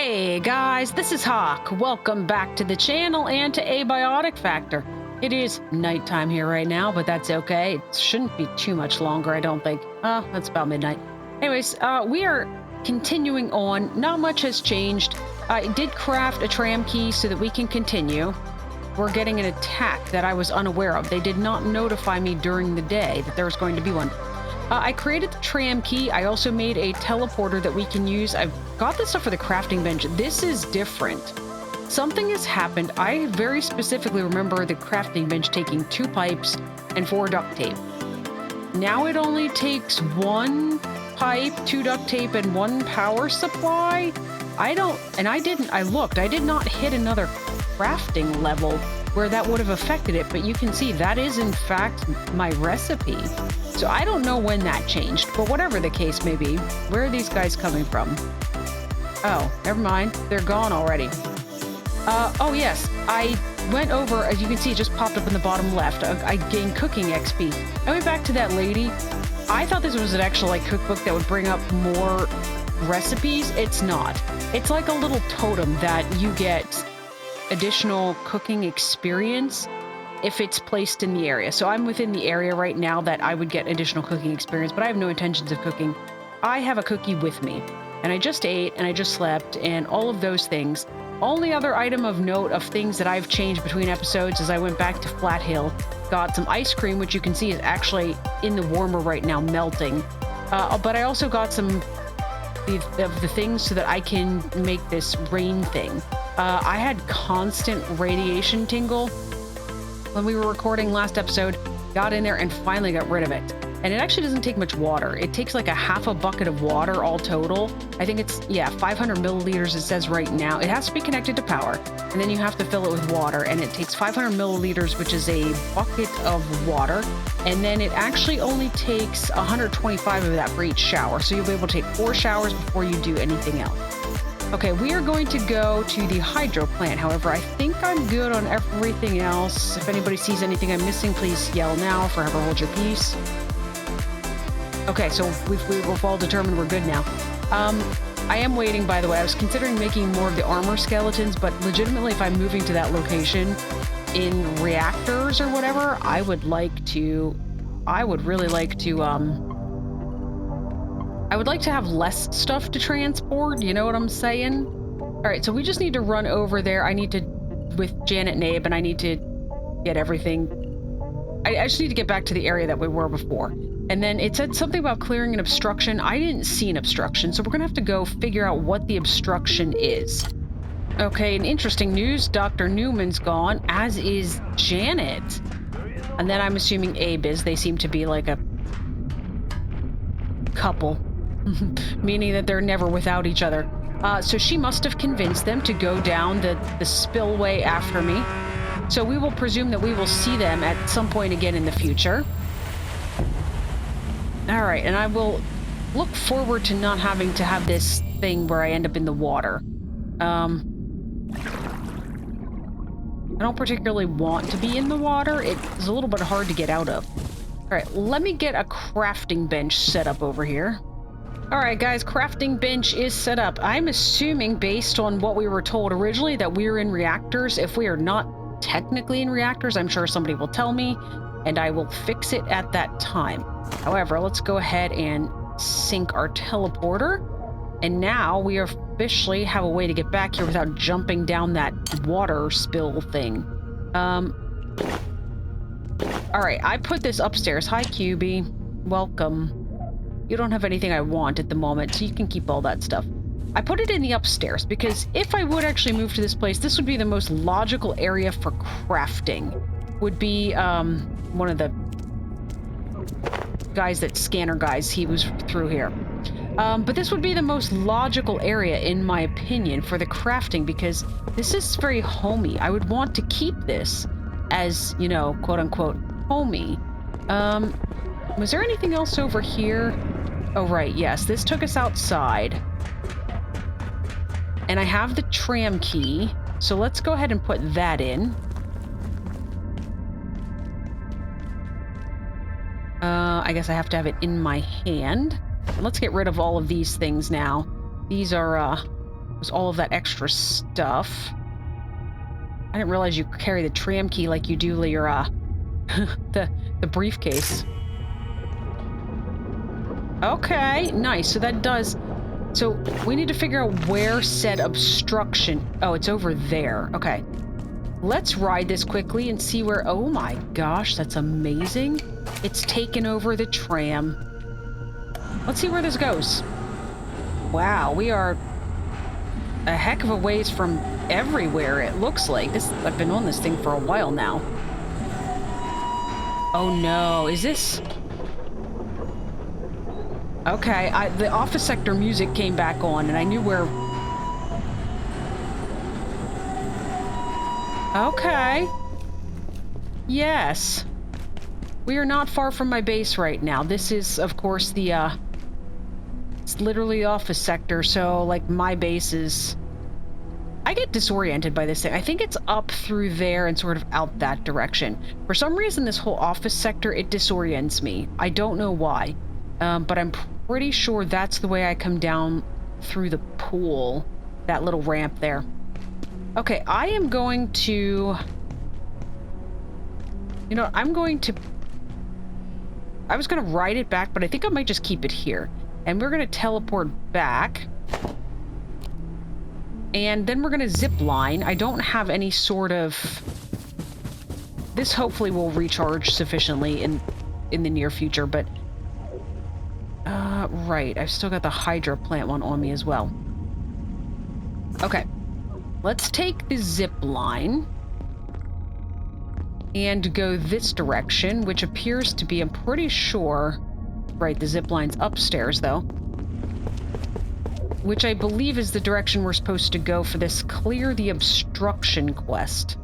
Hey guys, this is Hawk. Welcome back to the channel and to Abiotic Factor. It is nighttime here right now, but that's okay. It shouldn't be too much longer, I don't think. That's about midnight. Anyways, we are continuing on. Not much has changed. I did craft a tram key so that we can continue. We're getting an attack that I was unaware of. They did not notify me during the day that there was going to be one. I created the tram key. I also made a teleporter that we can use. I've got this stuff for the crafting bench. This is different. Something has happened. I very specifically remember the crafting bench taking 2 pipes and 4 duct tape. Now it only takes 1 pipe, 2 duct tape, and 1 power supply. I looked. I did not hit another crafting level where that would have affected it, but you can see that is in fact my recipe. So I don't know when that changed, but whatever the case may be, where are these guys coming from? Oh, never mind. They're gone already. Oh yes, I went over, as you can see, it just popped up in the bottom left. I gained cooking XP. I went back to that lady. I thought this was an actual cookbook that would bring up more recipes. It's not. It's like a little totem that you get additional cooking experience if it's placed in the area. So I'm within the area right now that I would get additional cooking experience, but I have no intentions of cooking. I have a cookie with me, and I just ate, and I just slept, and all of those things. Only other item of note of things that I've changed between episodes is I went back to Flat Hill, got some ice cream, which you can see is actually in the warmer right now, melting. But I also got some of the things so that I can make this rain thing. I had constant radiation tingle when we were recording last episode, got in there and finally got rid of it. And it actually doesn't take much water. It takes like a half a bucket of water all total. I think it's, 500 milliliters it says right now. It has to be connected to power, and then you have to fill it with water, and it takes 500 milliliters, which is a bucket of water. And then it actually only takes 125 of that for each shower. So you'll be able to take 4 showers before you do anything else. Okay, we are going to go to the hydro plant. However, I think I'm good on everything else. If anybody sees anything I'm missing, please yell now. Forever hold your peace. Okay, so we've all determined we're good now. I am waiting, by the way. I was considering making more of the armor skeletons, but legitimately, if I'm moving to that location in reactors or whatever, I would really like to have less stuff to transport, you know what I'm saying? All right, so we just need to run over there. With Janet and Abe, and I need to get everything. I just need to get back to the area that we were before. And then it said something about clearing an obstruction. I didn't see an obstruction, so we're gonna have to go figure out what the obstruction is. Okay, and interesting news, Dr. Newman's gone, as is Janet. And then I'm assuming Abe is. They seem to be like a couple. Meaning that they're never without each other. So she must have convinced them to go down the spillway after me. So we will presume that we will see them at some point again in the future. All right, and I will look forward to not having to have this thing where I end up in the water. I don't particularly want to be in the water. It's a little bit hard to get out of. All right, let me get a crafting bench set up over here. All right, guys, crafting bench is set up. I'm assuming, based on what we were told originally, that we're in reactors. If we are not technically in reactors, I'm sure somebody will tell me, and I will fix it at that time. However, let's go ahead and sync our teleporter. And now we officially have a way to get back here without jumping down that water spill thing. All right, I put this upstairs. Hi, QB. Welcome. You don't have anything I want at the moment, so you can keep all that stuff. I put it in the upstairs because if I would actually move to this place, this would be the most logical area for crafting. Would be one of the guys scanner guys, he was through here. But this would be the most logical area, in my opinion, for the crafting because this is very homey. I would want to keep this as, you know, quote unquote, homey. Was there anything else over here? Oh, right, yes. This took us outside. And I have the tram key, so let's go ahead and put that in. I guess I have to have it in my hand. Let's get rid of all of these things now. These are was all of that extra stuff. I didn't realize you carry the tram key like you do your, the briefcase. Okay, nice. So that does... So we need to figure out where said obstruction... Oh, it's over there. Okay. Let's ride this quickly and see where... Oh my gosh, that's amazing. It's taken over the tram. Let's see where this goes. Wow, we are a heck of a ways from everywhere, it looks like. I've been on this thing for a while now. Oh no, is this... Okay, the office sector music came back on and I knew where... Okay. Yes. We are not far from my base right now. This is, of course, the, it's literally office sector, so, like, my base is... I get disoriented by this thing. I think it's up through there and sort of out that direction. For some reason, this whole office sector, it disorients me. I don't know why, but I'm pretty sure that's the way I come down through the pool. That little ramp there. Okay, I am going to... You know, I'm going to... I was going to ride it back, but I think I might just keep it here. And we're going to teleport back. And then we're going to zip line. I don't have any sort of... This hopefully will recharge sufficiently in the near future, but... right. I've still got the hydro plant one on me as well. Okay. Let's take the zip line and go this direction, which appears to be, I'm pretty sure... Right, the zip line's upstairs, though. Which I believe is the direction we're supposed to go for this clear the obstruction quest.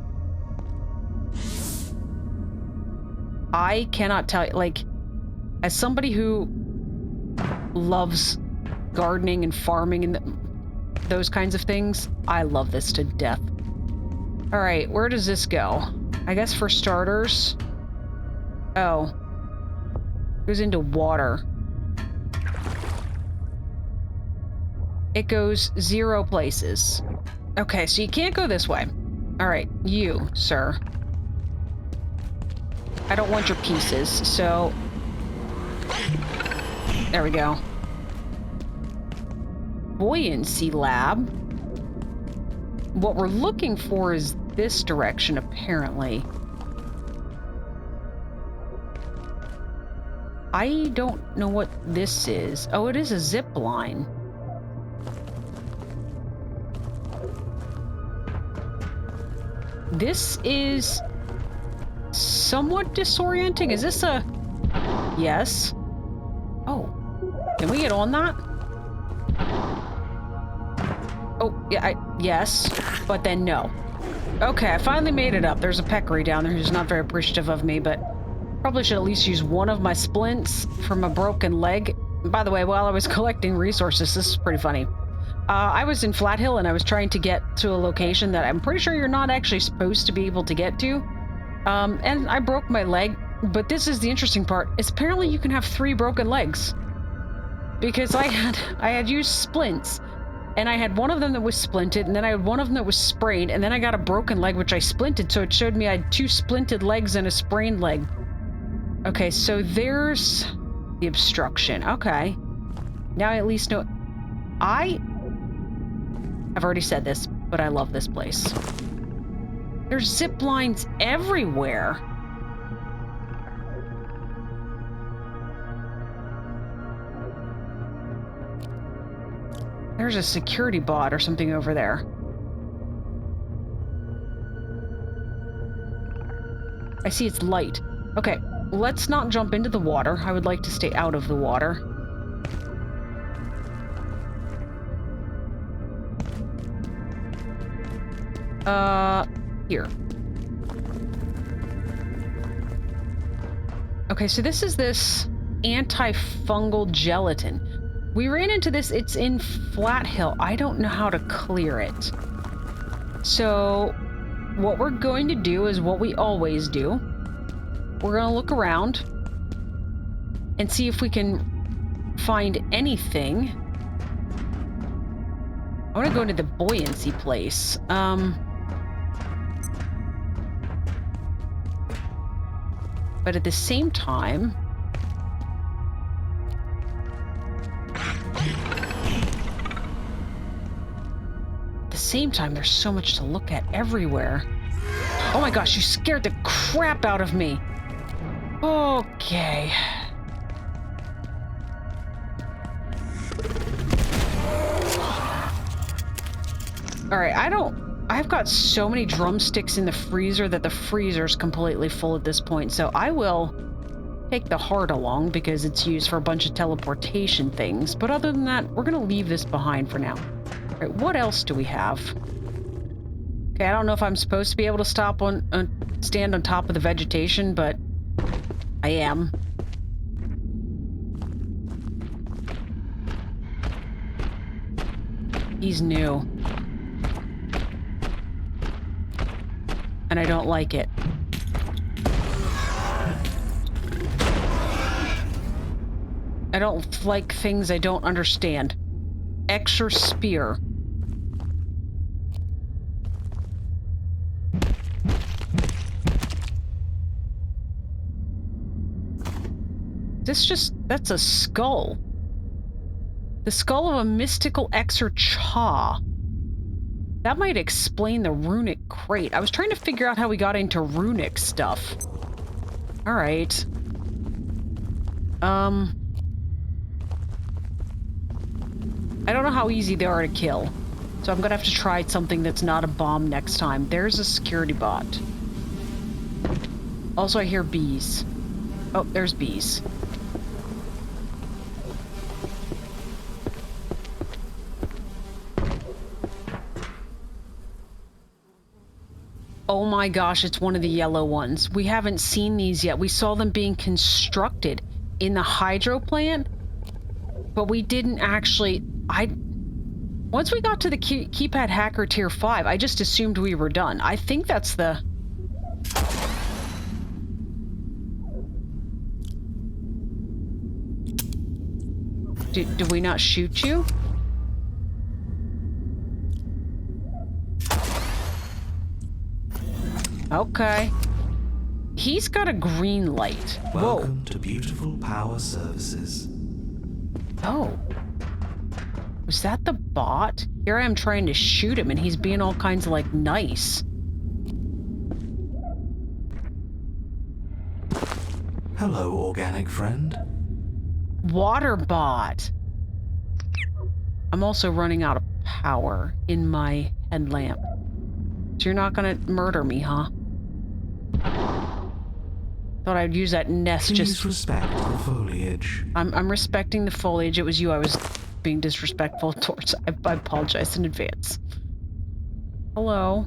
I cannot tell you, like, as somebody who loves gardening and farming and those kinds of things, I love this to death. All right, where does this go? I guess for starters... Oh. It goes into water. It goes 0 places. Okay, so you can't go this way. All right, you, sir. I don't want your pieces, so... There we go. Buoyancy lab. What we're looking for is this direction, apparently. I don't know what this is. Oh, it is a zip line. This is somewhat disorienting. Is this a... Yes. Oh. Can we get on that? Oh, yeah, yes. But then no. Okay, I finally made it up. There's a peccary down there who's not very appreciative of me, but... Probably should at least use one of my splints from a broken leg. By the way, while I was collecting resources, this is pretty funny. I was in Flat Hill and I was trying to get to a location that I'm pretty sure you're not actually supposed to be able to get to. And I broke my leg, but this is the interesting part. It's apparently you can have 3 broken legs. Because I had used splints, and I had one of them that was splinted, and then I had one of them that was sprained, and then I got a broken leg which I splinted, so it showed me I had 2 splinted legs and a sprained leg. Okay, so there's the obstruction. Okay. Now I at least know... I've already said this, but I love this place. There's zip lines everywhere. There's a security bot or something over there. I see its light. Okay. Let's not jump into the water. I would like to stay out of the water. Here. Okay, so this is this anti-fungal gelatin. We ran into this. It's in Flat Hill. I don't know how to clear it. So, what we're going to do is what we always do. We're going to look around and see if we can find anything. I want to go into the buoyancy place. But at the same time... there's so much to look at everywhere. Oh my gosh, you scared the crap out of me. Okay. Alright, I've got so many drumsticks in the freezer that the freezer's completely full at this point, so I will take the heart along because it's used for a bunch of teleportation things. But other than that, we're gonna leave this behind for now. Alright, what else do we have? Okay, I don't know if I'm supposed to be able to stand on top of the vegetation, but I am. He's new. And I don't like it. I don't like things I don't understand. Exor spear. That's a skull. The skull of a mystical Exor Cha. That might explain the runic crate. I was trying to figure out how we got into runic stuff. All right. I don't know how easy they are to kill. So I'm gonna have to try something that's not a bomb next time. There's a security bot. Also, I hear bees. Oh, there's bees. Oh my gosh, it's one of the yellow ones. We haven't seen these yet. We saw them being constructed in the hydro plant, but we didn't actually... Once we got to the keypad hacker tier 5, I just assumed we were done. I think that's the... Did we not shoot you? Okay. He's got a green light. Welcome to Beautiful Power Services. Oh. Was that the bot? Here I am trying to shoot him and he's being all kinds of like nice. Hello, organic friend. Waterbot. I'm also running out of power in my headlamp. So you're not gonna murder me, huh? Thought I'd use that nest. Please just respect the foliage. I'm respecting the foliage. It was you I was being disrespectful towards. I apologize in advance. Hello.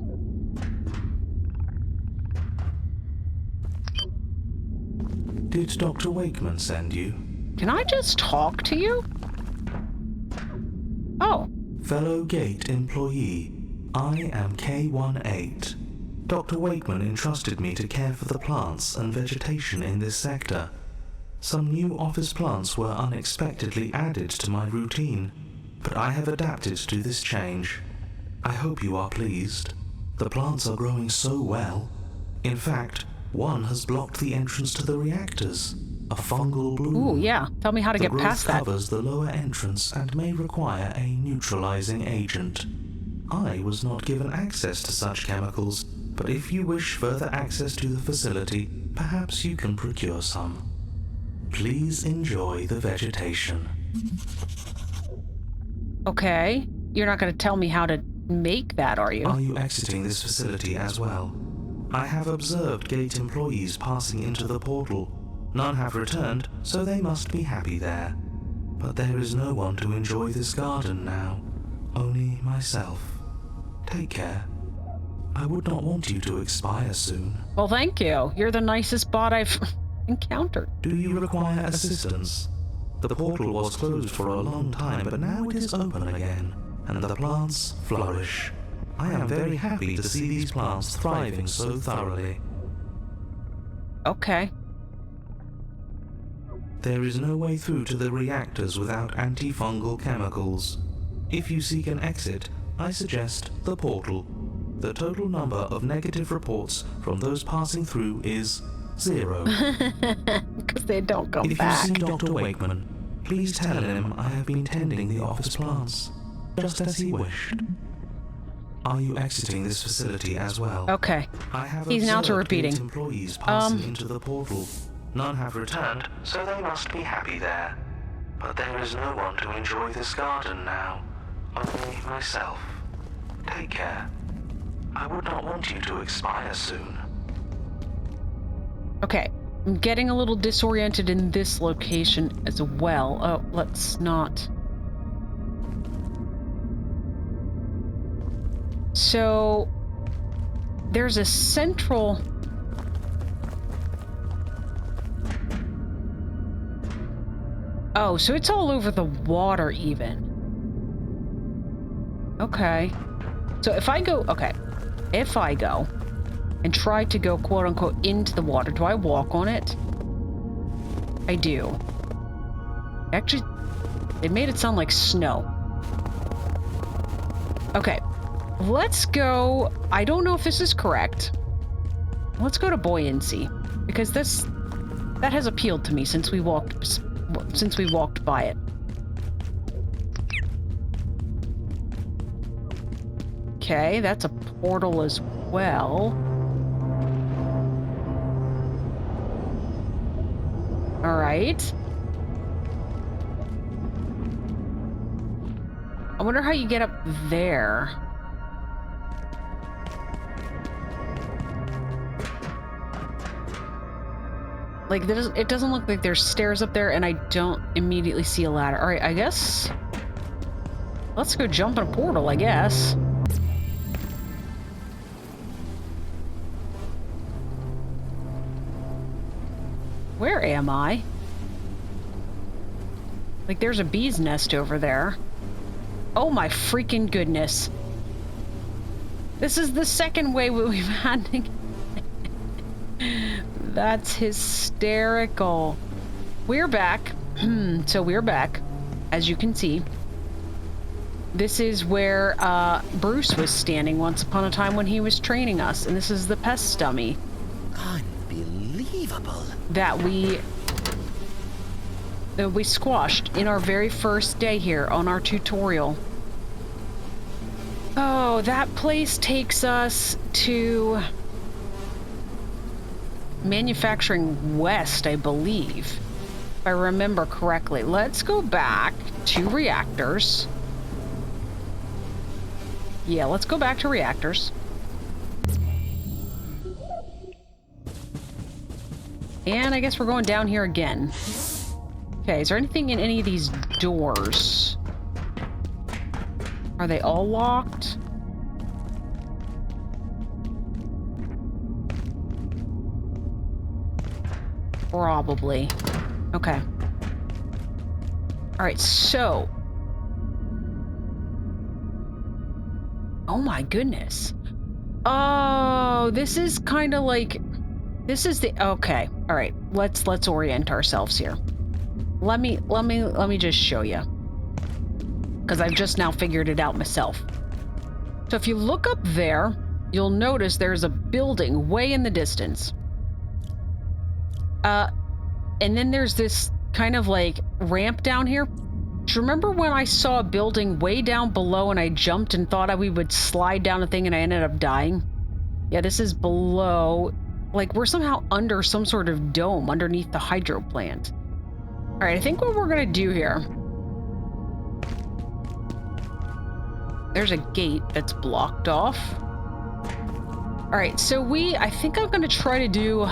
Did Dr. Wakeman send you? Can I just talk to you? Oh. Fellow Gate employee, I am K18. Dr. Wakeman entrusted me to care for the plants and vegetation in this sector. Some new office plants were unexpectedly added to my routine, but I have adapted to this change. I hope you are pleased. The plants are growing so well. In fact, one has blocked the entrance to the reactors. A fungal bloom. Ooh, yeah. Tell me how to get past that. The growth covers the lower entrance and may require a neutralizing agent. I was not given access to such chemicals, but if you wish further access to the facility, perhaps you can procure some. Please enjoy the vegetation. Okay. You're not going to tell me how to make that, are you? Are you exiting this facility as well? I have observed Gate employees passing into the portal. None have returned, so they must be happy there. But there is no one to enjoy this garden now. Only myself. Take care. I would not want you to expire soon. Well, thank you. You're the nicest bot I've encountered. Do you require assistance? The portal was closed for a long time, but now it is open again, and the plants flourish. I am very happy to see these plants thriving so thoroughly. Okay. There is no way through to the reactors without antifungal chemicals. If you seek an exit, I suggest the portal. The total number of negative reports from those passing through is 0. Because they don't come If back. you see Dr. Wakeman, please tell him I have been tending the office plants, just as he wished. Are you exiting this facility as well? Okay. I have He's now to observed repeating. gate employees passing into the portal. None have returned, so they must be happy there. But there is no one to enjoy this garden now. Only myself. Take care. I would not want you to expire soon. Okay. I'm getting a little disoriented in this location as well. Oh, let's not. So there's a central. Oh, so it's all over the water even. Okay. So if I go, okay. If I go and try to go quote unquote into the water, do I walk on it? I do. Actually, they made it sound like snow. Okay. Let's go. I don't know if this is correct. Let's go to buoyancy because that has appealed to me since we walked by it. Okay, that's a portal as well. All right. I wonder how you get up there. Like, it doesn't look like there's stairs up there, and I don't immediately see a ladder. All right, I guess. Let's go jump in a portal, I guess. Where am I? Like, there's a bee's nest over there. Oh my freaking goodness. This is the second way we've had to... That's hysterical. We're back. So we're back. As you can see. This is where Bruce was standing once upon a time when he was training us. And this is the pest dummy. Unbelievable. That we squashed in our very first day here on our tutorial. Oh, that place takes us to Manufacturing West, I believe, if I remember correctly. Let's go back to reactors. Yeah, let's go back to reactors. And I guess we're going down here again. Okay, is there anything in any of these doors? Are they all locked? Probably. Okay. All right, so. Oh my goodness. Oh, this is kind of like, this is the, okay. All right, let's orient ourselves here. Let me just show you. Because I've just now figured it out myself. So if you look up there, you'll notice there's a building way in the distance. And then there's this kind of like ramp down here. Do you remember when I saw a building way down below and I jumped and thought we would slide down a thing and I ended up dying? Yeah, this is below. Like, we're somehow under some sort of dome underneath the hydro plant. All right, I think what we're gonna do here. There's a gate that's blocked off. All right, so I think I'm gonna try to do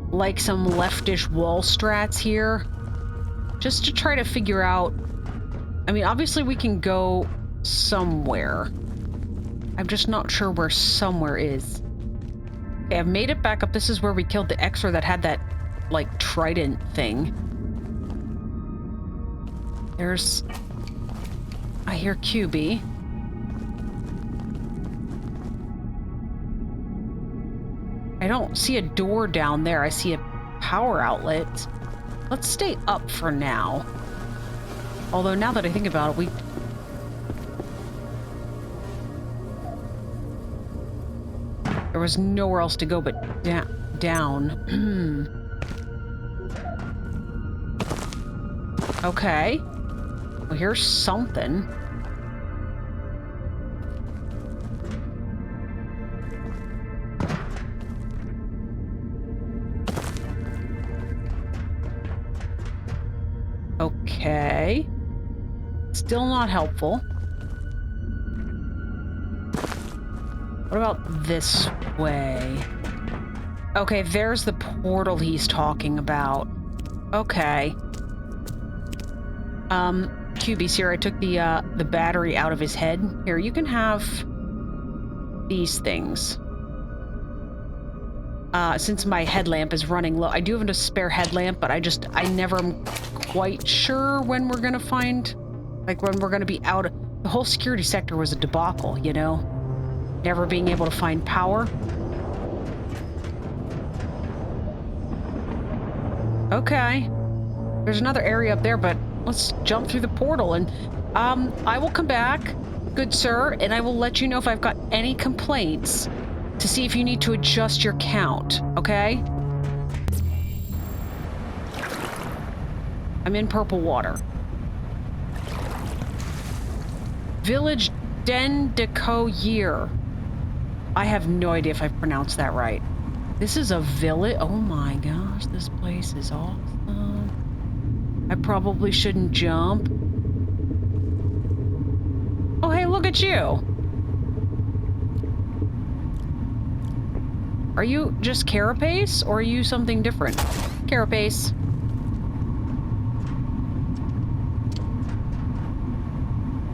like some leftish wall strats here. Just to try to figure out, I mean, obviously we can go somewhere. I'm just not sure where somewhere is. Okay, I've made it back up. This is where we killed the Exor that had that, like, trident thing. There's... I hear QB. I don't see a door down there. I see a power outlet. Let's stay up for now. Although now that I think about it, there was nowhere else to go but down. Okay. Well, here's something. Okay. Still not helpful. What about this way? Okay, there's the portal he's talking about. Okay. QB's here. I took the battery out of his head. Here, you can have these things. Since my headlamp is running low, I do have a spare headlamp, but I never am quite sure when we're gonna find, like when we're gonna be out. The whole security sector was a debacle, you know? Never being able to find power. Okay. There's another area up there, but let's jump through the portal and I will come back, good sir, and I will let you know if I've got any complaints to see if you need to adjust your count, okay? I'm in purple water. Village Den de Year. I have no idea if I've pronounced that right. This is a village. Oh my gosh, this place is awesome. I probably shouldn't jump. Oh, hey, look at you. Are you just Carapace, or are you something different? Carapace.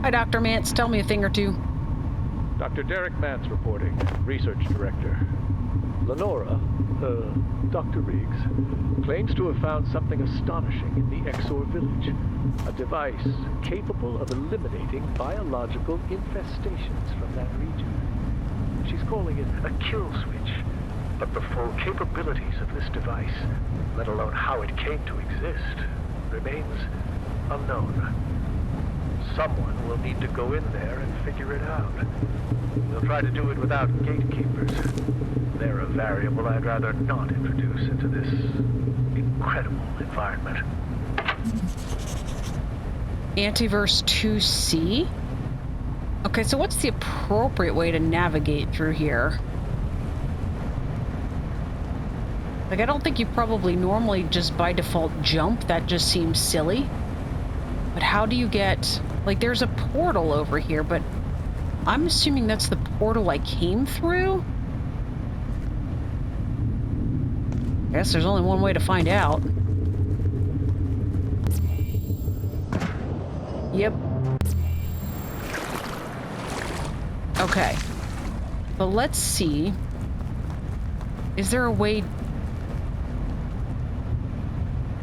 Hi, Dr. Mance. Tell me a thing or two. Dr. Derek Mance reporting, Research Director. Lenora, Dr. Riggs, claims to have found something astonishing in the Exor village. A device capable of eliminating biological infestations from that region. She's calling it a kill switch. But the full capabilities of this device, let alone how it came to exist, remains unknown. Someone will need to go in there and figure it out. We'll try to do it without gatekeepers. They're a variable I'd rather not introduce into this incredible environment. Antiverse 2C? Okay, so what's the appropriate way to navigate through here? Like, I don't think you probably normally just by default jump. That just seems silly. But how do you get... Like, there's a portal over here, but I'm assuming that's the portal I came through? I guess there's only one way to find out. Yep. Okay. But let's see. Is there a way...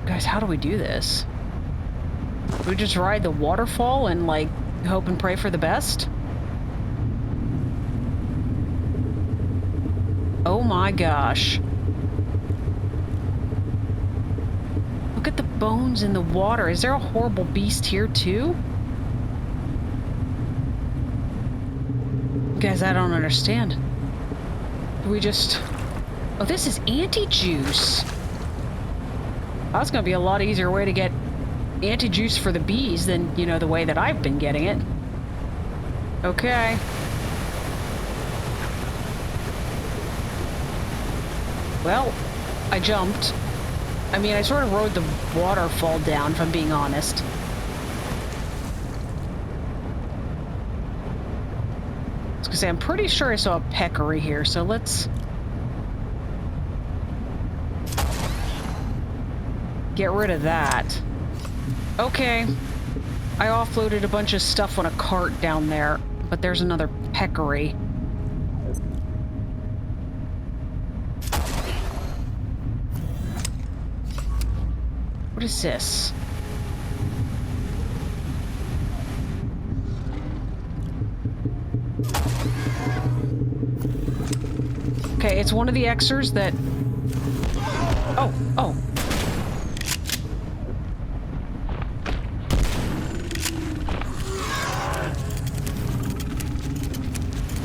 Guys, how do we do this? Do we just ride the waterfall and, like, hope and pray for the best? Oh my gosh. Look at the bones in the water. Is there a horrible beast here, too? Guys, I don't understand. Do we just... Oh, this is anti-juice. That's gonna be a lot easier way to get anti-juice for the bees than, you know, the way that I've been getting it. Okay. Well, I jumped. I mean, I sort of rode the waterfall down, if I'm being honest. I was gonna say, I'm pretty sure I saw a peccary here, so let's... get rid of that. Okay. I offloaded a bunch of stuff on a cart down there, but there's another peccary. What is this? Okay, it's one of the Exors that... Oh.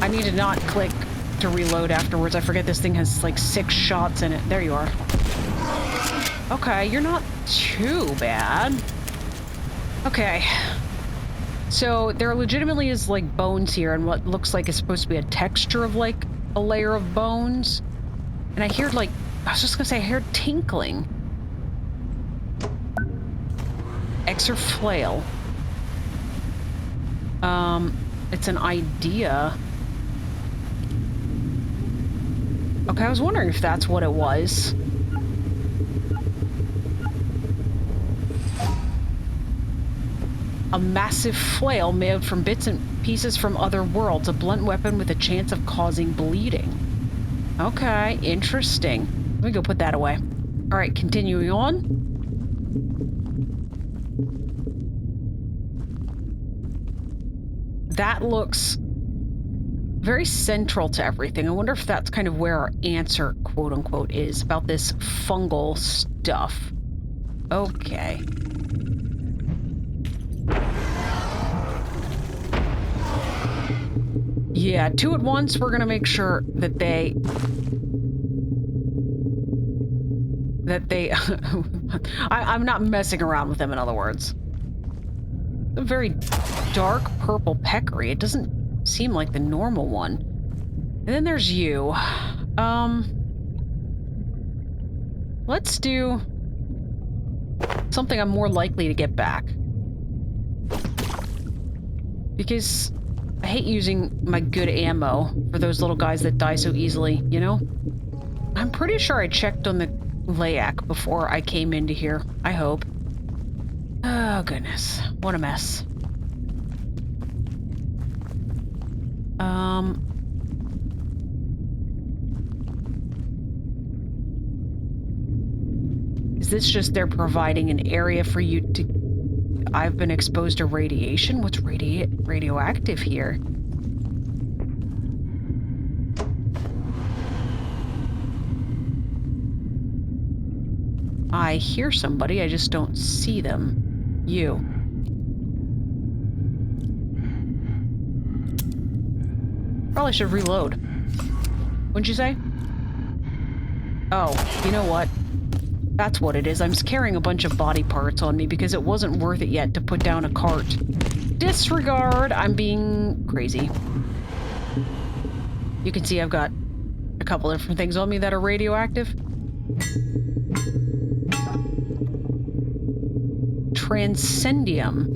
I need to not click to reload afterwards. I forget this thing has like 6 shots in it. There you are. Okay, you're not too bad. Okay. So there legitimately is like bones here and what looks like is supposed to be a texture of like a layer of bones. And I hear like, I was just gonna say I heard tinkling. Exor flail. It's an idea. Okay, I was wondering if that's what it was. A massive flail made from bits and pieces from other worlds. A blunt weapon with a chance of causing bleeding. Okay, interesting. Let me go put that away. All right, continuing on. That looks very central to everything. I wonder if that's kind of where our answer, quote unquote, is about this fungal stuff. Okay. Yeah, 2 at once. We're gonna make sure that they I'm not messing around with them, in other words. A very dark purple peccary. It doesn't seem like the normal one. And then there's you. Let's do something I'm more likely to get back. Because I hate using my good ammo for those little guys that die so easily, you know? I'm pretty sure I checked on the layak before I came into here. I hope. Oh, goodness. What a mess. Is this just they're providing an area for you to... I've been exposed to radiation? What's radioactive here? I hear somebody, I just don't see them. You. Probably should reload. Wouldn't you say? Oh, you know what? That's what it is. I'm carrying a bunch of body parts on me because it wasn't worth it yet to put down a cart. Disregard! I'm being crazy. You can see I've got a couple different things on me that are radioactive. Transcendium.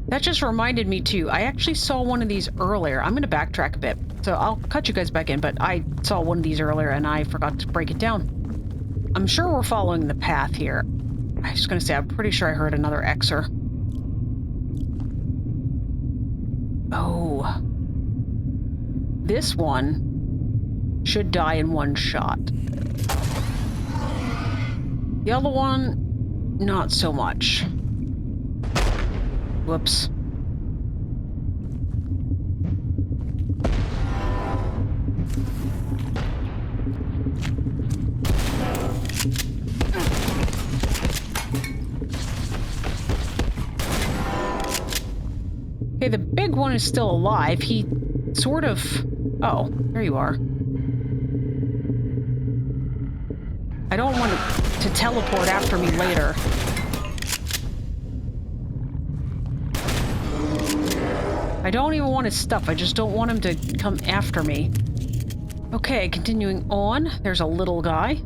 That just reminded me too. I actually saw one of these earlier. I'm going to backtrack a bit, so I'll cut you guys back in, but I saw one of these earlier and I forgot to break it down. I'm sure we're following the path here. I was going to say, I'm pretty sure I heard another Exor. Oh. This one should die in one shot. The other one, not so much. Whoops. Okay, the big one is still alive. He sort of... Oh, there you are. I don't want to teleport after me later. I don't even want his stuff. I just don't want him to come after me. Okay, continuing on. There's a little guy.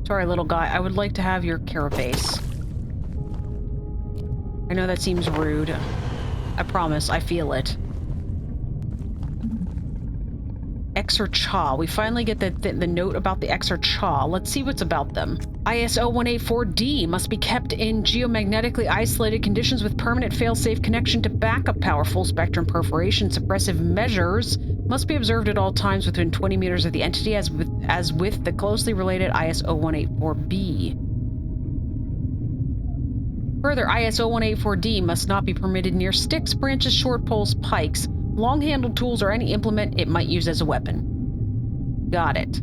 Sorry, little guy. I would like to have your carapace. I know that seems rude. I promise, I feel it. Exor Cha. We finally get the note about the Exor Cha. Let's see what's about them. ISO 184D must be kept in geomagnetically isolated conditions with permanent fail-safe connection to backup power. Full spectrum perforation. Suppressive measures must be observed at all times within 20 meters of the entity, as with the closely related ISO 184B. Further, ISO 184D must not be permitted near sticks, branches, short poles, pikes, long-handled tools, or any implement it might use as a weapon. Got it.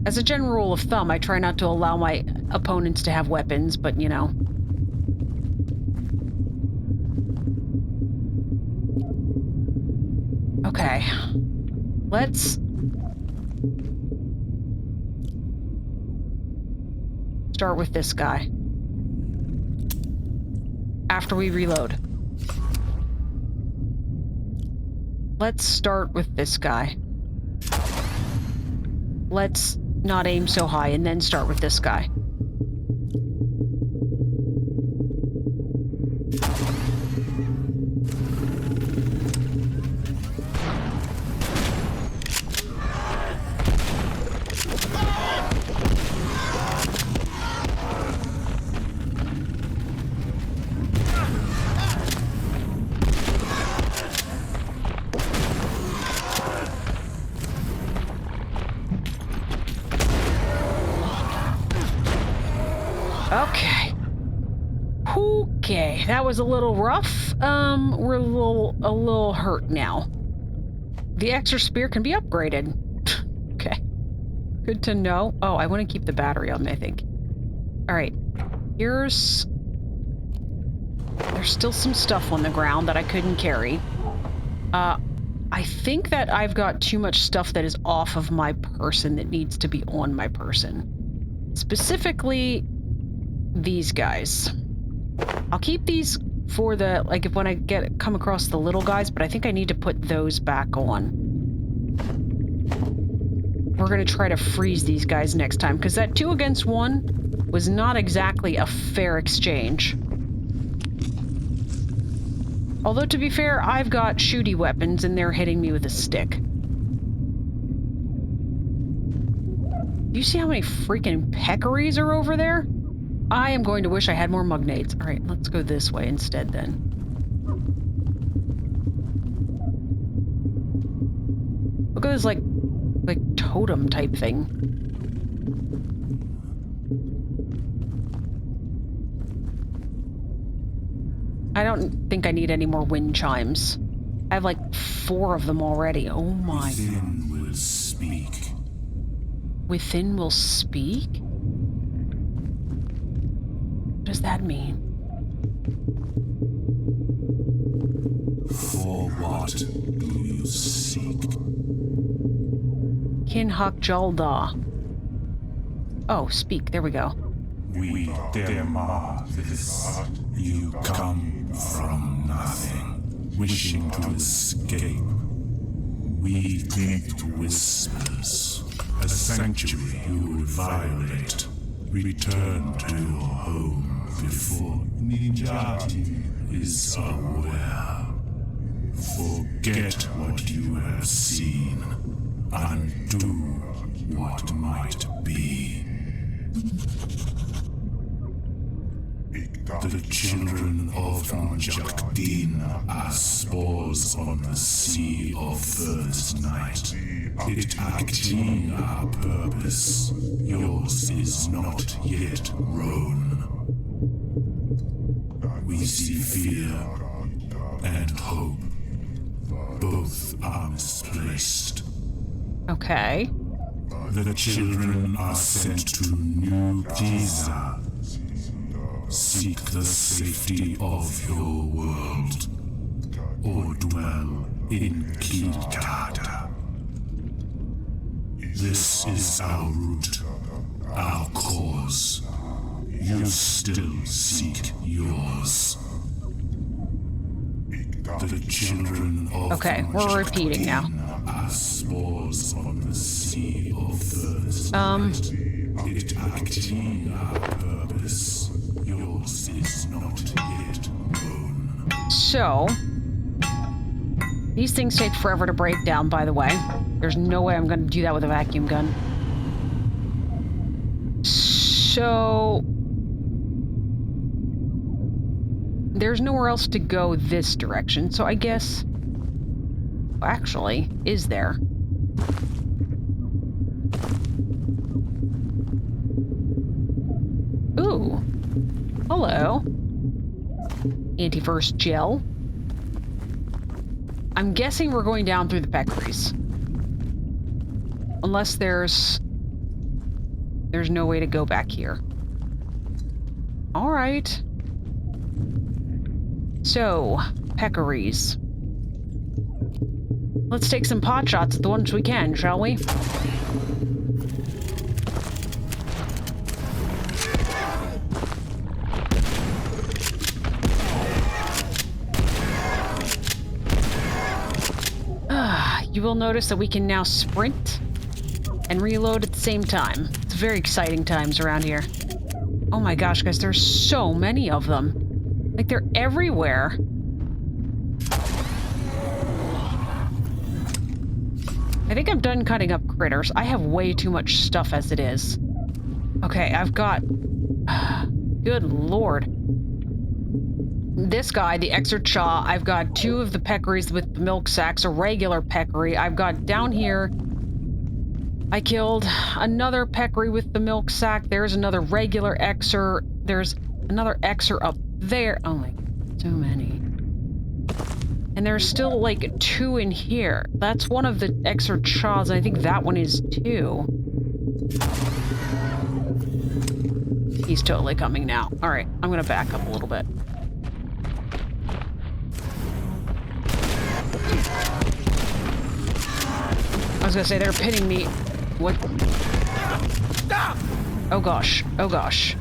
As a general rule of thumb, I try not to allow my opponents to have weapons, but you know. Okay. Let's start with this guy. After we reload. Let's start with this guy. Let's not aim so high and then start with this guy. Okay, that was a little rough. We're a little hurt now. The Exor spear can be upgraded. Okay, good to know. Oh, I want to keep the battery on me, I think. All right, there's still some stuff on the ground that I couldn't carry. I think that I've got too much stuff that is off of my person that needs to be on my person. Specifically, these guys. I'll keep these for the, like, if when I come across the little guys, but I think I need to put those back on. We're gonna try to freeze these guys next time, because that 2 against 1 was not exactly a fair exchange. Although, to be fair, I've got shooty weapons, and they're hitting me with a stick. Do you see how many freaking peccaries are over there? I am going to wish I had more mugnates. All right, let's go this way instead, then. Look at this, like totem type thing. I don't think I need any more wind chimes. I have like 4 of them already. Oh my. Within will speak. Within will speak? What does that mean? For what do you seek? Kinhak Jalda. Oh, speak. There we go. We demand this. You come from nothing, wishing to escape. We think whispers, a sanctuary you will violate. Return to your home before Nijati is aware. Forget what you have seen. Undo what might be. The children of Njakdin are spores on the sea of first night. It acting our purpose. Yours is not yet grown. We see fear and hope. Both are misplaced. Okay. The children are sent to New Giza. Seek the safety of your world, or dwell in Kidkada. This is our route, our cause. You still seek yours. The children of Okay, we're repeating now. Are spores on the sea of first night. It acting our purpose. Yours is not yet grown. So, these things take forever to break down, by the way. There's no way I'm going to do that with a vacuum gun. So, there's nowhere else to go this direction, so I guess... Actually, is there? Ooh. Hello. Antivirus gel. I'm guessing we're going down through the peccaries. Unless there's no way to go back here. All right. So, peccaries. Let's take some pot shots at the ones we can, shall we? You will notice that we can now sprint and reload at the same time. It's very exciting times around here. Oh my gosh, guys, there's so many of them. Like, they're everywhere. I think I'm done cutting up critters. I have way too much stuff as it is. Okay, I've got... Good lord. This guy, the Exor Chaw, I've got 2 of the peccaries with the milk sacks, a regular peccary. I've got down here, I killed another peccary with the milk sack. There's another regular Exor. There's another Exor up there. Oh my, so many. And there's still like 2 in here. That's one of the Exor Chaws, and I think that one is too. He's totally coming now. All right, I'm gonna back up a little bit. I was gonna say, they're pitting me. What? Oh gosh. Oh gosh.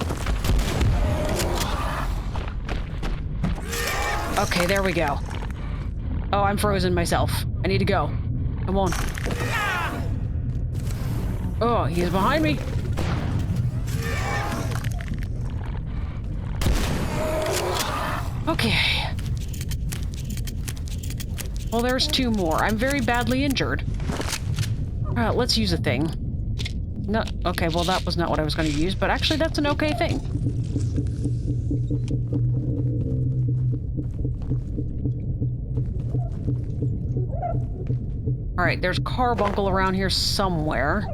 Okay, there we go. Oh, I'm frozen myself. I need to go. Come on. Oh, he's behind me. Okay. Well, there's 2 more. I'm very badly injured. Let's use a thing. No, okay, well that was not what I was going to use, but actually that's an okay thing. Alright, there's carbuncle around here somewhere.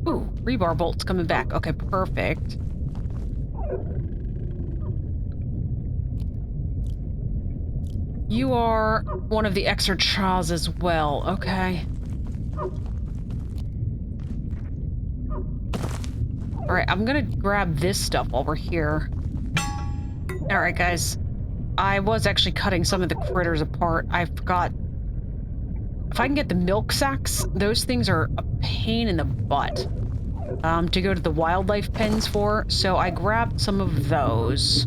Ooh, rebar bolt's coming back. Okay, perfect. You are one of the Exor Chaws as well. Okay. Alright, I'm gonna grab this stuff while we're here. Alright, guys. I was actually cutting some of the critters apart. I forgot. If I can get the milk sacks, those things are a pain in the butt to go to the wildlife pens for, so I grabbed some of those.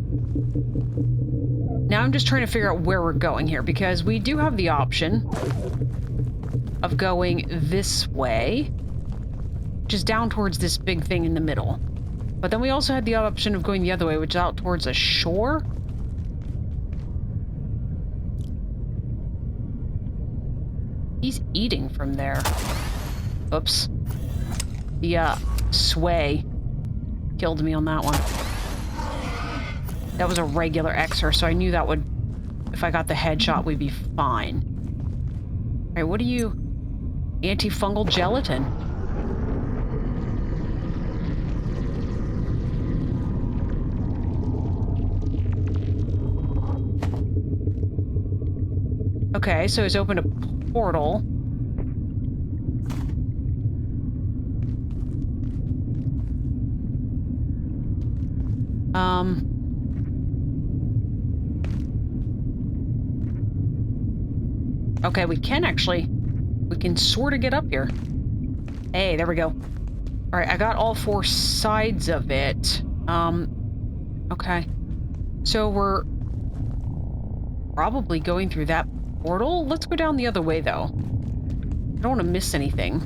Now I'm just trying to figure out where we're going here, because we do have the option of going this way, which is down towards this big thing in the middle. But then we also had the option of going the other way, which is out towards a shore. He's eating from there. Oops. The sway killed me on that one. That was a regular Exor, so I knew that would, if I got the headshot, we'd be fine. All right, what are you? Antifungal gelatin. Okay, so he's opened a portal. Okay, we can sort of get up here. Hey, there we go. All right, I got all 4 sides of it. Okay. So we're probably going through that portal. Let's go down the other way, though. I don't want to miss anything.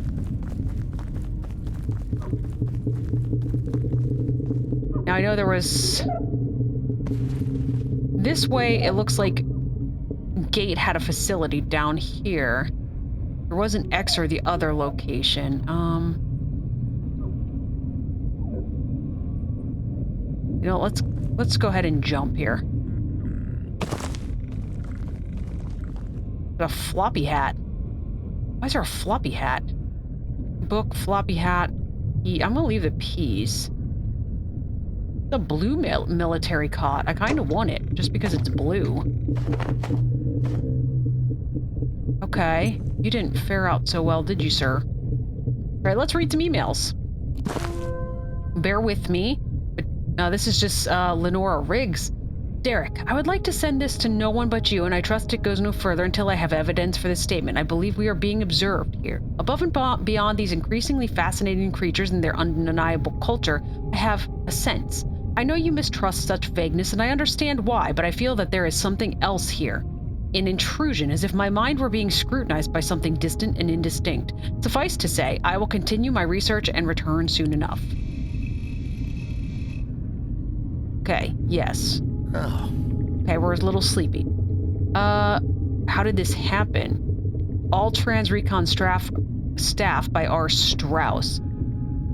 Now, I know there was... This way, it looks like Gate had a facility down here. There was an Exor the other location. You know, let's go ahead and jump here. A floppy hat. Why is there a floppy hat? Book, floppy hat. I'm gonna leave the P's. The blue military cot. I kind of want it, just because it's blue. Okay. You didn't fare out so well, did you, sir? All right, let's read some emails. Bear with me, but This is just Lenora Riggs. Derek, I would like to send this to no one but you, and I trust it goes no further until I have evidence for this statement. I believe we are being observed here. Above and beyond these increasingly fascinating creatures and their undeniable culture, I have a sense. I know you mistrust such vagueness, and I understand why, but I feel that there is something else here. An intrusion, as if my mind were being scrutinized by something distant and indistinct. Suffice to say, I will continue my research and return soon enough. Okay, yes. Oh. Okay, we're a little sleepy. How did this happen? All trans recon staff by R. Strauss.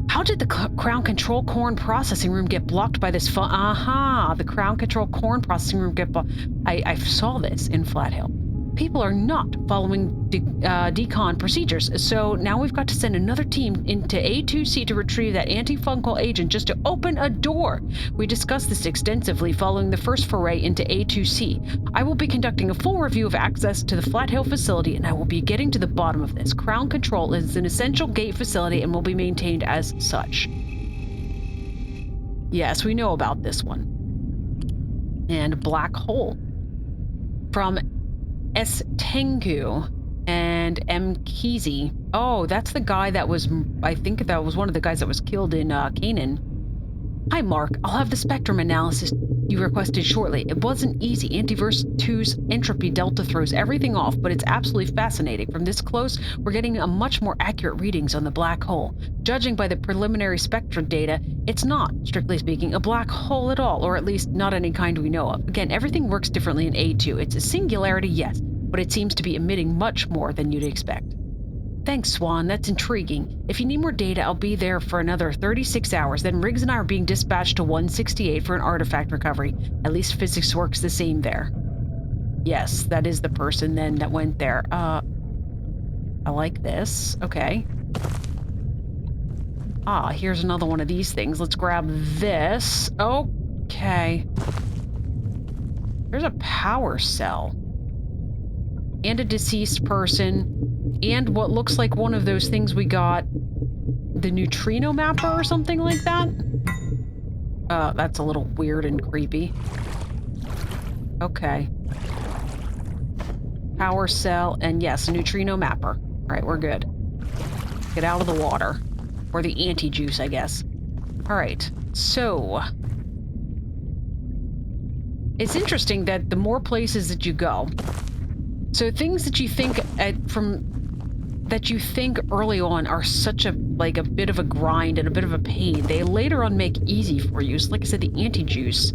How did the Crown Control Corn Processing Room get blocked by this the Crown Control Corn Processing Room get blocked. I saw this in Flat Hill. People are not following decon procedures, so now we've got to send another team into A2C to retrieve that antifungal agent just to open a door. We discussed this extensively following the first foray into A2C. I will be conducting a full review of access to the Flat Hill facility, and I will be getting to the bottom of this. Crown Control is an essential gate facility and will be maintained as such. Yes, we know about this one. And Black Hole. From S. Tengu and M. Kesey. Oh, that's the guy that was, I think that was one of the guys that was killed in Canaan. Hi, Mark. I'll have the spectrum analysis you requested shortly. It wasn't easy. Antiverse 2's entropy delta throws everything off, but it's absolutely fascinating. From this close, we're getting a much more accurate readings on the black hole. Judging by the preliminary spectra data, it's not, strictly speaking, a black hole at all, or at least not any kind we know of. Again, everything works differently in A2. It's a singularity, yes, but it seems to be emitting much more than you'd expect. Thanks, Swan. That's intriguing. If you need more data, I'll be there for another 36 hours. Then Riggs and I are being dispatched to 168 for an artifact recovery. At least physics works the same there. Yes, that is the person then that went there. I like this. Okay. Here's another one of these things. Let's grab this. Okay. There's a power cell. And a deceased person. And what looks like one of those things we got, the neutrino mapper or something like that. That's a little weird and creepy. Okay. Power cell, and yes, a neutrino mapper. All right, we're good. Get out of the water. Or the anti-juice, I guess. All right, so... It's interesting that the more places that you go, so things that you think that you think early on are such a bit of a grind and a bit of a pain, they later on make easy for you. So like I said, the anti-juice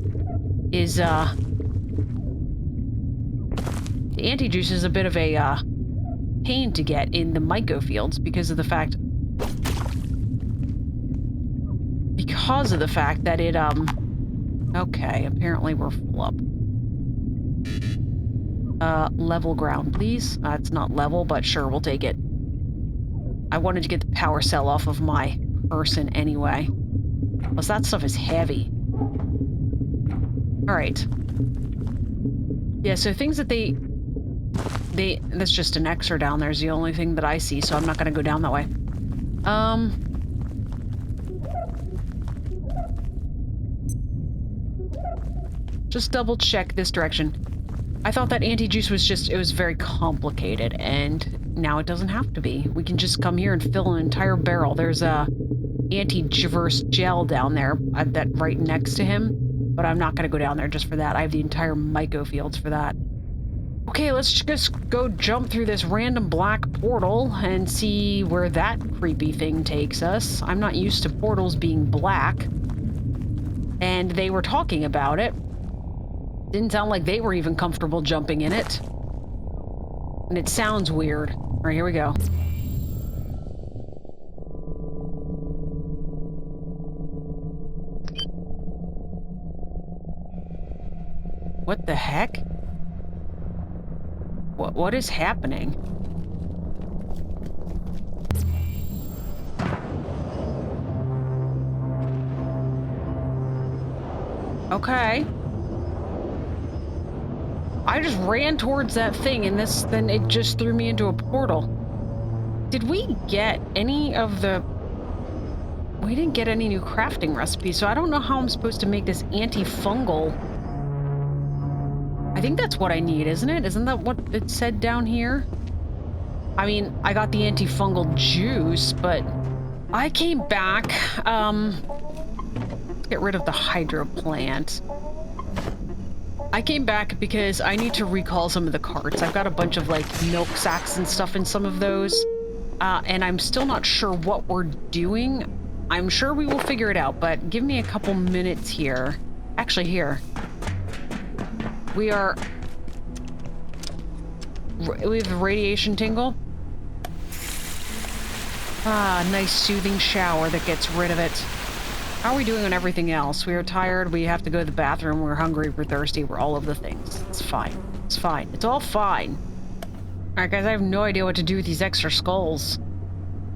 is the anti-juice is a bit of a pain to get in the mycofields because of the fact that it okay, apparently we're full up. Level ground, please. It's not level, but sure, we'll take it. I wanted to get the power cell off of my person anyway. Plus, that stuff is heavy. Alright. Yeah, so things that that's just an Exor down there is the only thing that I see, so I'm not gonna go down that way. Just double check this direction. I thought that anti-juice was just, it was very complicated, and now it doesn't have to be. We can just come here and fill an entire barrel. There's a anti-verse gel down there, that right next to him, but I'm not going to go down there just for that. I have the entire mycofields for that. Okay, let's just go jump through this random black portal and see where that creepy thing takes us. I'm not used to portals being black, and they were talking about it. Didn't sound like they were even comfortable jumping in it. And it sounds weird. All right, here we go. What the heck? What is happening? Okay. I just ran towards that thing, and then it just threw me into a portal. Did we get any of the... we didn't get any new crafting recipes, so I don't know how I'm supposed to make this antifungal. I think that's what I need, isn't it? Isn't that what it said down here? I mean, I got the antifungal juice, but I came back. Let's get rid of the hydro plant. I came back because I need to recall some of the carts. I've got a bunch of, like, milk sacks and stuff in some of those. And I'm still not sure what we're doing. I'm sure we will figure it out, but give me a couple minutes here. Actually, here. We have a radiation tingle. Ah, nice soothing shower that gets rid of it. How are we doing on everything else? We are tired, we have to go to the bathroom, we're hungry, we're thirsty, we're all of the things. It's fine. It's fine. It's all fine. Alright guys, I have no idea what to do with these extra skulls.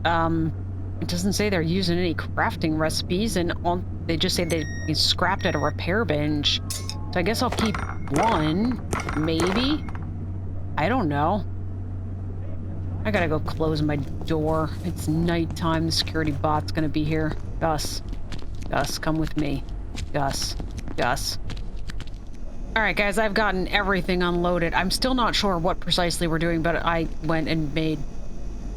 It doesn't say they're using any crafting recipes, and they just say they scrapped at a repair bench. So I guess I'll keep one, maybe? I don't know. I gotta go close my door. It's nighttime. The security bot's gonna be here. Gus. Gus, come with me. Gus. Gus. Alright, guys, I've gotten everything unloaded. I'm still not sure what precisely we're doing, but I went and made...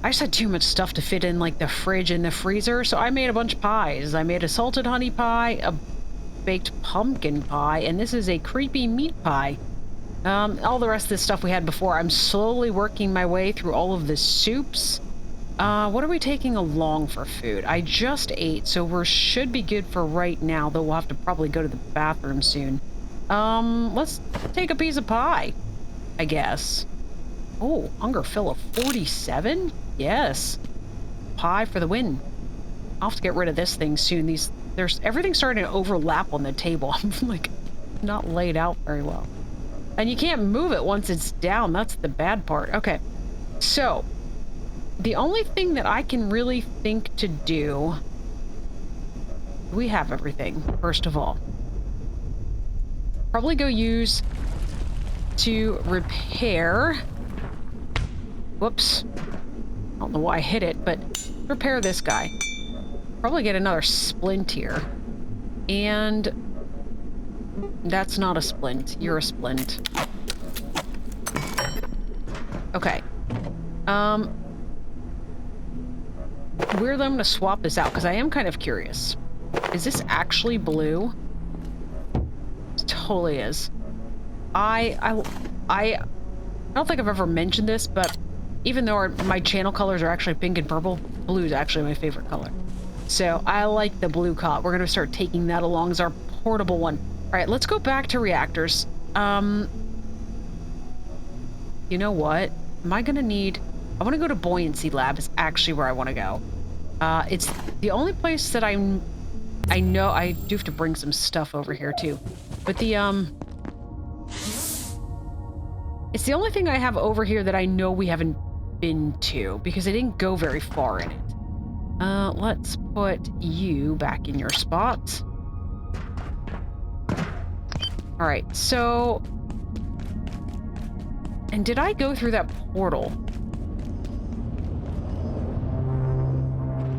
I just had too much stuff to fit in, like, the fridge and the freezer, so I made a bunch of pies. I made a salted honey pie, a baked pumpkin pie, and this is a creepy meat pie. All the rest of this stuff we had before. I'm slowly working my way through all of the soups. What are we taking along for food? I just ate, so we should be good for right now, though we'll have to probably go to the bathroom soon. Let's take a piece of pie, I guess. Oh, hunger fill of 47? Yes. Pie for the win. I'll have to get rid of this thing soon. Everything's starting to overlap on the table. I'm, like, not laid out very well. And you can't move it once it's down. That's the bad part. Okay. So, the only thing that I can really think to do... We have everything, first of all. Probably go use to repair... Whoops. I don't know why I hit it, but repair this guy. Probably get another splint here. And... That's not a splint. You're a splint. Okay. We're then gonna swap this out, because I am kind of curious. Is this actually blue? It totally is. I don't think I've ever mentioned this, but even though my channel colors are actually pink and purple, blue is actually my favorite color. So I like the blue cot. We're gonna start taking that along as our portable one. All right, let's go back to reactors. You know what? Am I gonna need... I want to go to Buoyancy Lab is actually where I want to go. It's the only place that I know... I do have to bring some stuff over here, too. But the, It's the only thing I have over here that I know we haven't been to, because I didn't go very far in it. Let's put you back in your spot. All right, so... And did I go through that portal?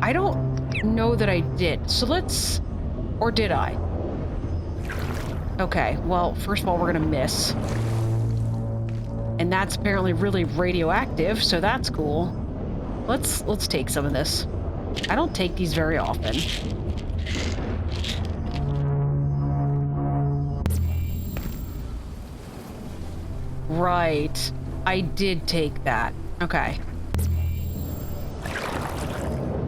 I don't know that I did. So let's... Or did I? Okay, well, first of all, we're gonna miss. And that's apparently really radioactive, so that's cool. Let's take some of this. I don't take these very often. Right. I did take that. Okay.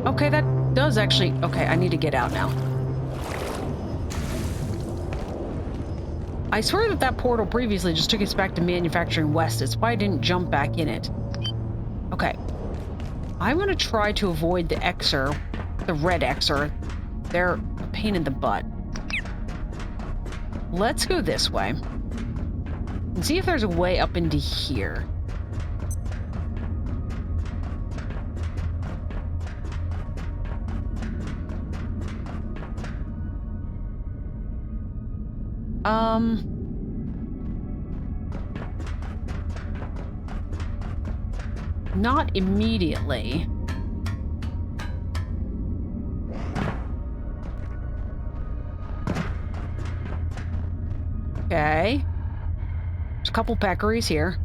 Okay, that does actually... Okay, I need to get out now. I swear that portal previously just took us back to Manufacturing West. It's why I didn't jump back in it. Okay. I'm going to try to avoid the Exor, the red Exor. They're a pain in the butt. Let's go this way. And see if there's a way up into here. Not immediately. Okay. There's a couple peccaries here.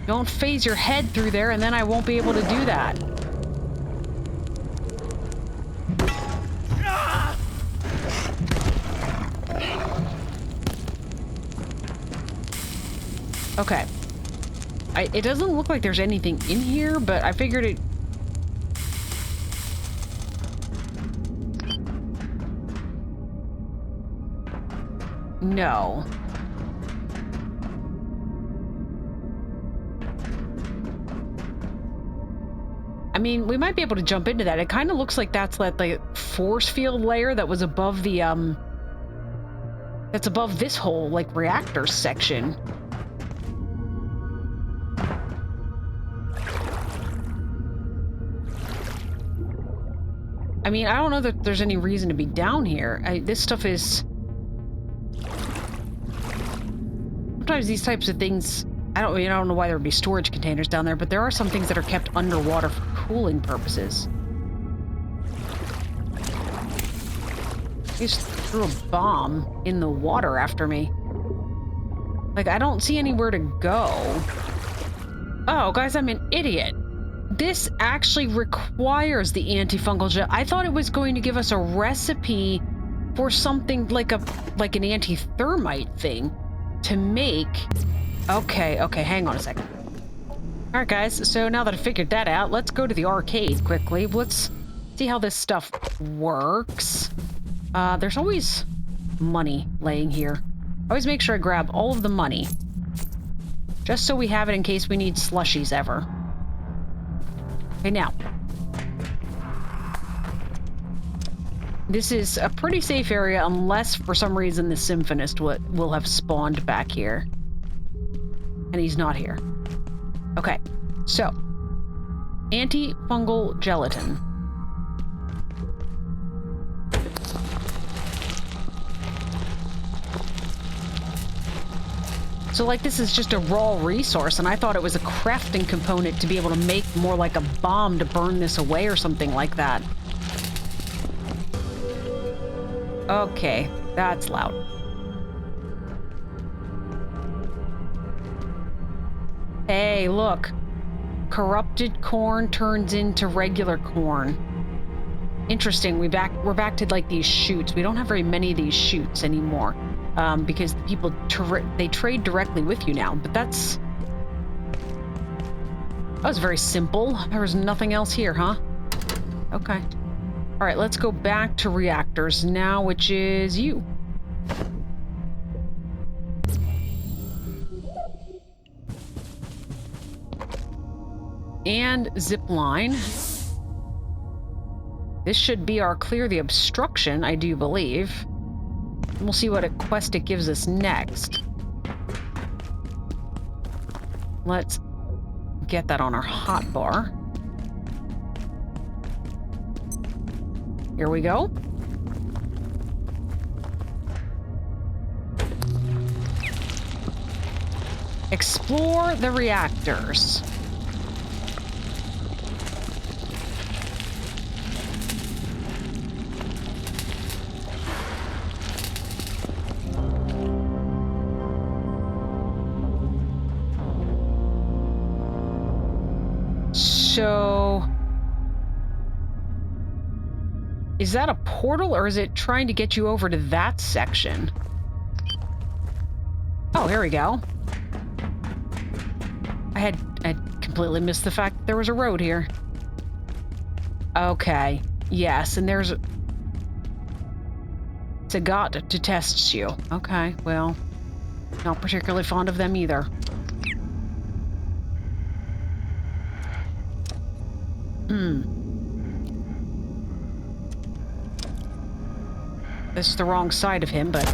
Don't phase your head through there, and then I won't be able to do that. Okay. It doesn't look like there's anything in here, but I figured it... No. I mean, we might be able to jump into that. It kind of looks like that's that the force field layer that was above the, that's above this whole, like, reactor section. I mean, I don't know that there's any reason to be down here. This stuff is... Sometimes these types of things... I don't know why there would be storage containers down there, but there are some things that are kept underwater for cooling purposes. He just threw a bomb in the water after me. Like, I don't see anywhere to go. Oh, guys, I'm an idiot. This actually requires the antifungal gel. I thought it was going to give us a recipe for something like an anti-thermite thing to make. Okay, hang on a second. All right, guys, so now that I figured that out, let's go to the arcade quickly. Let's see how this stuff works. There's always money laying here. Always make sure I grab all of the money, just so we have it in case we need slushies ever. Okay, now. This is a pretty safe area unless for some reason the Symphonist will have spawned back here. And he's not here. Okay, so. Antifungal gelatin. So, like, this is just a raw resource, and I thought it was a crafting component to be able to make more like a bomb to burn this away or something like that. Okay, that's loud. Hey, look. Corrupted corn turns into regular corn. Interesting, we're back to, like, these chutes. We don't have very many of these chutes anymore. Because the people, they trade directly with you now, but that was very simple. There was nothing else here, huh? Okay. All right, let's go back to reactors now, which is you. And zip line. This should be our clear the obstruction, I do believe. We'll see what quest it gives us next. Let's get that on our hotbar. Here we go. Explore the reactors. So, is that a portal, or is it trying to get you over to that section? Oh, here we go. I had completely missed the fact that there was a road here. Okay, yes, and there's a Sagat to test you. Okay, well, not particularly fond of them either. This is the wrong side of him, but...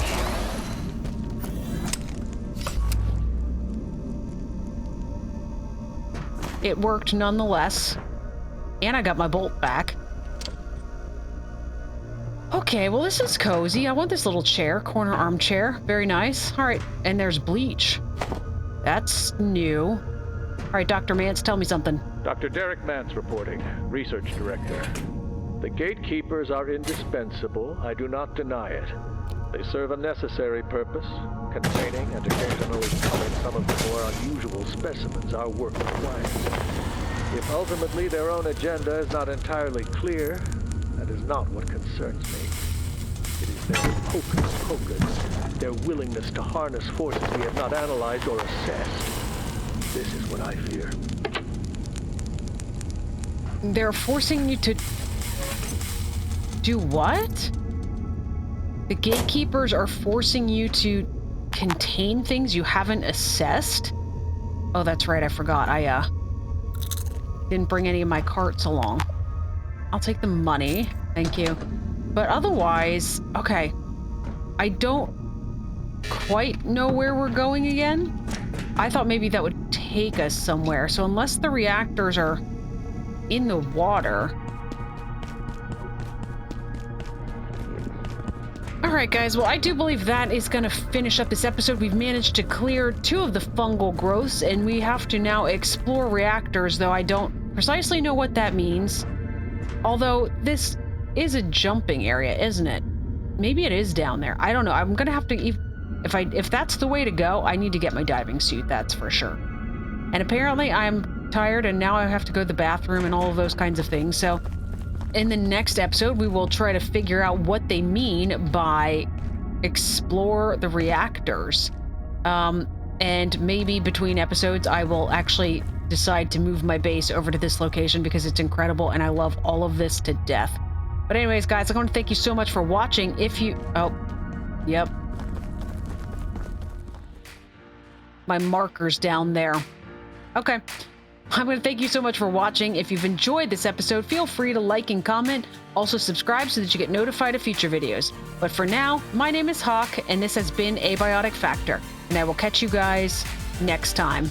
it worked nonetheless. And I got my bolt back. Okay, well this is cozy. I want this little chair, corner armchair. Very nice. All right, and there's bleach. That's new. All right, Dr. Mance, tell me something. Dr. Derek Mance reporting, Research Director. The gatekeepers are indispensable. I do not deny it. They serve a necessary purpose, containing and occasionally culling some of the more unusual specimens our work requires. If ultimately their own agenda is not entirely clear, that is not what concerns me. It is their hocus pocus, their willingness to harness forces we have not analyzed or assessed. This is what I fear. They're forcing you to do what? The gatekeepers are forcing you to contain things you haven't assessed? Oh, that's right, I forgot. I didn't bring any of my carts along. I'll take the money. Thank you. But otherwise, okay. I don't quite know where we're going again. I thought maybe that would take us somewhere. So unless the reactors are in the water... Alright guys, well I do believe that is going to finish up this episode. We've managed to clear 2 of the fungal growths, and we have to now explore reactors, though I don't precisely know what that means. Although, this is a jumping area, isn't it? Maybe it is down there. I don't know. I'm going to have to... If that's the way to go, I need to get my diving suit, that's for sure. And apparently I'm tired, and now I have to go to the bathroom and all of those kinds of things, so... In the next episode, we will try to figure out what they mean by explore the reactors. And maybe between episodes, I will actually decide to move my base over to this location because it's incredible and I love all of this to death. But anyways, guys, I want to thank you so much for watching. If you... Oh, yep. My marker's down there. Okay. I'm going to thank you so much for watching. If you've enjoyed this episode, feel free to like and comment. Also subscribe so that you get notified of future videos. But for now, my name is Hawk, and this has been Abiotic Factor, and I will catch you guys next time.